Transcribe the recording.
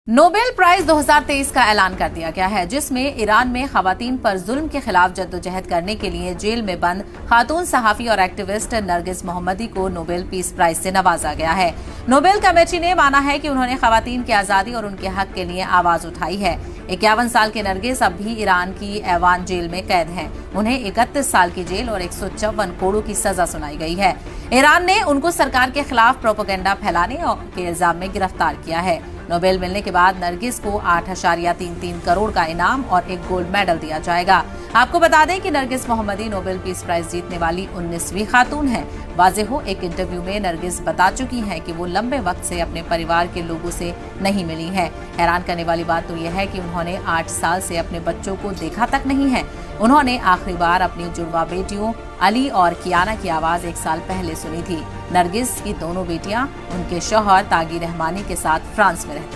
Nobel prize 2023 का ऐलान कर दिया गया है, जिसमें ईरान में खवातीन पर जुल्म के खिलाफ जद्दोजहद करने के लिए जेल में बंद खातून सहाफी और एक्टिविस्ट नरगिस मोहम्मदी को नोबेल पीस प्राइज से नवाजा गया है। नोबेल कमेटी ने माना है कि उन्होंने खवातीन की आजादी और उनके हक के लिए आवाज उठाई है। 51 साल के नरगिस अब भी ईरान की ऐवान जेल में कैद हैं। उन्हें 31 साल की जेल और 154 कोड़ों की सजा सुनाई गई है। ईरान ने उनको सरकार के खिलाफ प्रोपेगेंडा फैलाने के इल्जाम में गिरफ्तार किया है। नोबेल मिलने के बाद नरगिस को 8.33 करोड़ का इनाम और एक गोल्ड मेडल दिया जाएगा। आपको बता दें कि नरगिस मोहम्मदी नोबेल पीस प्राइज जीतने वाली 19वीं खातून है। वाज़ेह हो, एक इंटरव्यू में नरगिस बता चुकी हैं कि वो लंबे वक्त से अपने परिवार के लोगों से नहीं मिली है। हैरान करने वाली बात तो यह है कि उन्होंने 8 साल से अपने बच्चों को देखा तक नहीं है। उन्होंने आखिरी बार अपनी जुड़वा बेटियों अली और कियाना की आवाज 1 साल पहले सुनी थी। नरगिस की दोनों बेटियां उनके शौहर तागी रहमानी के साथ फ्रांस में रहती हैं।